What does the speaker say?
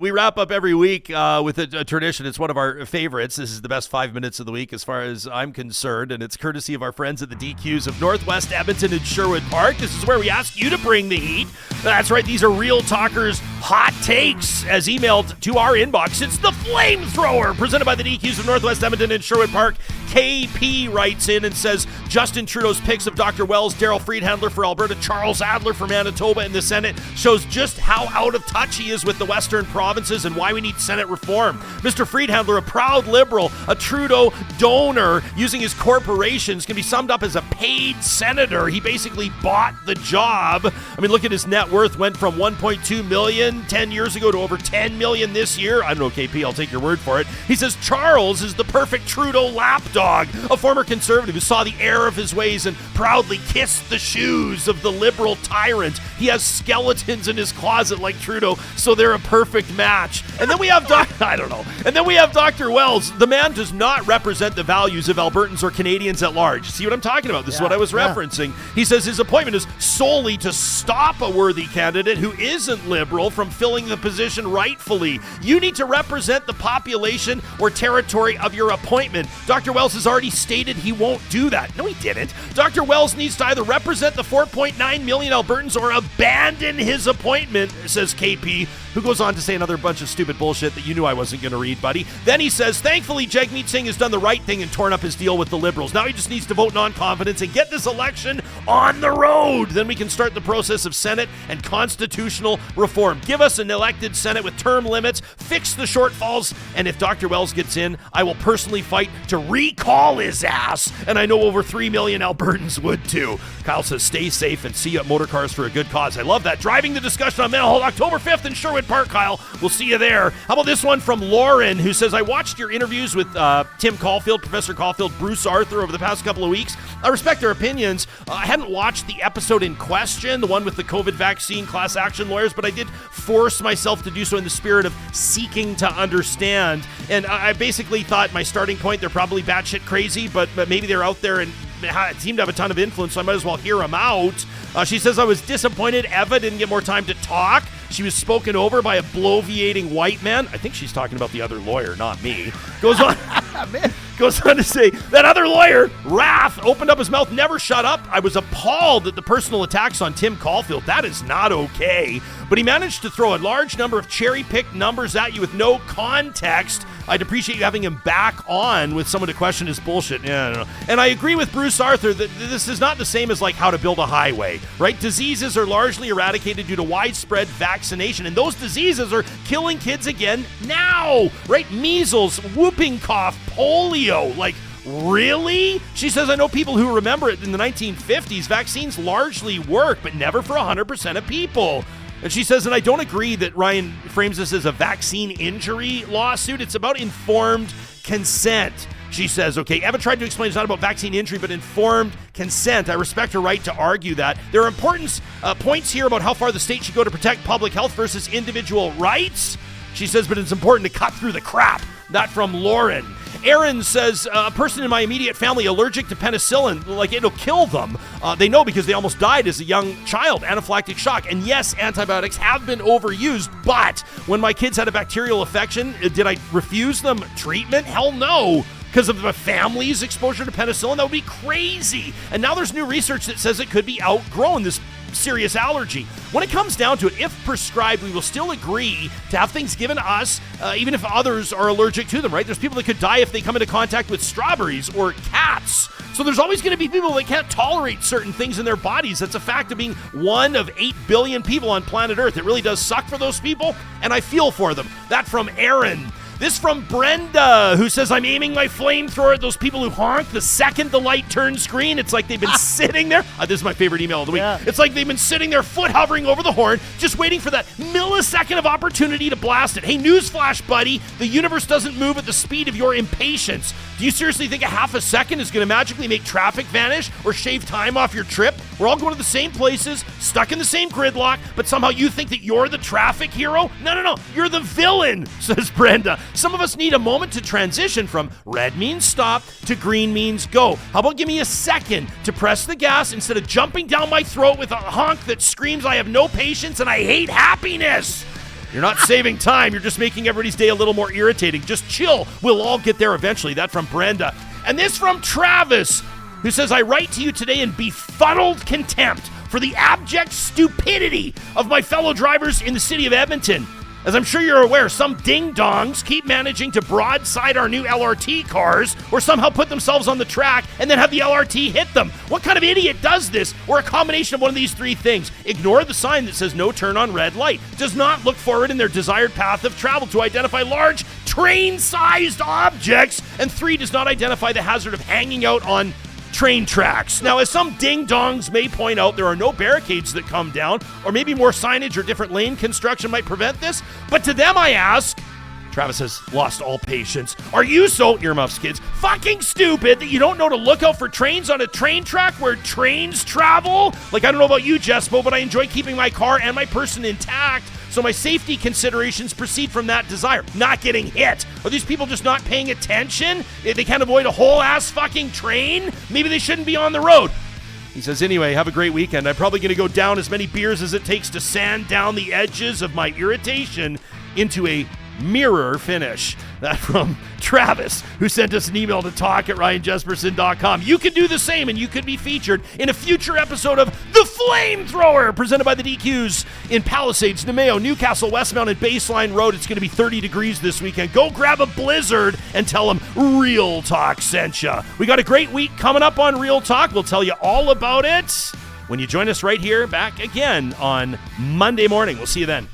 We wrap up every week with a tradition. It's one of our favorites. This is the best 5 minutes of the week as far as I'm concerned, and it's courtesy of our friends at the DQs of Northwest Edmonton and Sherwood Park. This is where we ask you to bring the heat. That's right. These are Real Talkers hot takes as emailed to our inbox. It's the Flamethrower presented by the DQs of Northwest Edmonton and Sherwood Park. KP writes in and says, Justin Trudeau's picks of Dr. Wells, Daryl Friedhandler for Alberta, Charles Adler for Manitoba in the Senate shows just how out of touch he is with the Western provinces and why we need Senate reform. Mr. Friedhandler, a proud Liberal, a Trudeau donor, using his corporations, can be summed up as a paid senator. He basically bought the job. I mean, look at his net worth. Went from 1.2 million 10 years ago to over 10 million this year. I don't know, KP, I'll take your word for it. He says Charles is the perfect Trudeau lapdog, a former conservative who saw the error of his ways and proudly kissed the shoes of the Liberal tyrant. He has skeletons in his closet like Trudeau, so they're a perfect match. And then we have And then we have Dr. Wells. The man does not represent the values of Albertans or Canadians at large. See what I'm talking about? This is what I was referencing. He says his appointment is solely to stop a worthy candidate who isn't Liberal from filling the position rightfully. You need to represent the population or territory of your appointment. Dr. Wells has already stated he won't do that. No, he didn't. Dr. Wells needs to either represent the 4.9 million Albertans or abandon his appointment, says KP, who goes on to say another bunch of stupid bullshit that you knew I wasn't going to read, buddy. Then he says, thankfully, Jagmeet Singh has done the right thing and torn up his deal with the Liberals. Now he just needs to vote non-confidence and get this election on the road. Then we can start the process of Senate and constitutional reform. Give us an elected Senate with term limits, fix the shortfalls, and if Dr. Wells gets in, I will personally fight to recall his ass. And I know over 3 million Albertans would too. Kyle says, stay safe and see you at Motorcars for a Good Cause. I love that. Driving the discussion on Mental Health, October 5th in Sherwood Park, Kyle. We'll see you there. How about this one from Lauren, who says, I watched your interviews with Tim Caulfield, Professor Caulfield, Bruce Arthur over the past couple of weeks. I respect their opinions. I hadn't watched the episode in question, the one with the COVID vaccine class action lawyers, but I did force myself to do so in the spirit of seeking to understand. And I basically thought my starting point, they're probably batshit crazy, but maybe they're out there and seem to have a ton of influence, so I might as well hear them out. She says, I was disappointed Eva didn't get more time to talk. She was spoken over by a bloviating white man. I think she's talking about the other lawyer, not me. Goes on to say, that other lawyer, Raph, opened up his mouth, never shut up. I was appalled at the personal attacks on Tim Caulfield. That is not okay. But he managed to throw a large number of cherry-picked numbers at you with no context. I'd appreciate you having him back on with someone to question his bullshit. Yeah, I don't know. And I agree with Bruce Arthur that this is not the same as like how to build a highway, right? Diseases are largely eradicated due to widespread vaccination, and those diseases are killing kids again now, right? Measles, whooping cough, polio, like, really? She says, I know people who remember it in the 1950s. Vaccines largely work, but never for 100% of people. And she says, and I don't agree that Ryan frames this as a vaccine injury lawsuit. It's about informed consent. She says, okay, Eva tried to explain it's not about vaccine injury, but informed consent. I respect her right to argue that. There are important points here about how far the state should go to protect public health versus individual rights. She says, but it's important to cut through the crap. That from Lauren. Erin says, a person in my immediate family allergic to penicillin, like it'll kill them. They know because they almost died as a young child, anaphylactic shock. And yes, antibiotics have been overused, but when my kids had a bacterial infection, did I refuse them treatment? Hell no. Because of the family's exposure to penicillin, that would be crazy. And now there's new research that says it could be outgrown, this serious allergy. When it comes down to it, if prescribed, we will still agree to have things given to us, even if others are allergic to them, right? There's people that could die if they come into contact with strawberries or cats. So there's always going to be people that can't tolerate certain things in their bodies. That's a fact of being one of 8 billion people on planet Earth. It really does suck for those people, and I feel for them. That from Erin. This from Brenda, who says, I'm aiming my flamethrower at those people who honk the second the light turns green. It's like they've been sitting there. This is my favorite email of the week. Yeah. It's like they've been sitting there, foot hovering over the horn, just waiting for that millisecond of opportunity to blast it. Hey, newsflash, buddy. The universe doesn't move at the speed of your impatience. Do you seriously think a half a second is going to magically make traffic vanish or shave time off your trip? We're all going to the same places, stuck in the same gridlock, but somehow you think that you're the traffic hero? No. You're the villain, says Brenda. Some of us need a moment to transition from red means stop to green means go. How about give me a second to press the gas instead of jumping down my throat with a honk that screams I have no patience and I hate happiness? You're not saving time. You're just making everybody's day a little more irritating. Just chill. We'll all get there eventually. That from Brenda. And this from Travis, who says, I write to you today in befuddled contempt for the abject stupidity of my fellow drivers in the city of Edmonton. As I'm sure you're aware, some ding-dongs keep managing to broadside our new LRT cars or somehow put themselves on the track and then have the LRT hit them. What kind of idiot does this? Or a combination of one of these three things. Ignore the sign that says no turn on red light. Does not look forward in their desired path of travel to identify large train-sized objects. And 3, does not identify the hazard of hanging out on train tracks. Now, as some ding-dongs may point out, there are no barricades that come down, or maybe more signage or different lane construction might prevent this. But to them I ask, Travis has lost all patience, are you so, earmuffs kids, fucking stupid that you don't know to look out for trains on a train track where trains travel? Like, I don't know about you, Jespo, but I enjoy keeping my car and my person intact. So my safety considerations proceed from that desire, not getting hit. Are these people just not paying attention? If they can't avoid a whole ass fucking train, maybe they shouldn't be on the road. He says, anyway, have a great weekend. I'm probably going to go down as many beers as it takes to sand down the edges of my irritation into a mirror finish. That from Travis, who sent us an email to talk@ryanjesperson.com. You can do the same, and you could be featured in a future episode of The Flamethrower, presented by the DQs in Palisades, Namao, Newcastle, Westmount, and Baseline Road. It's going to be 30 degrees this weekend. Go grab a blizzard and tell them Real Talk sent ya. We got a great week coming up on Real Talk. We'll tell you all about it when you join us right here back again on Monday morning. We'll see you then.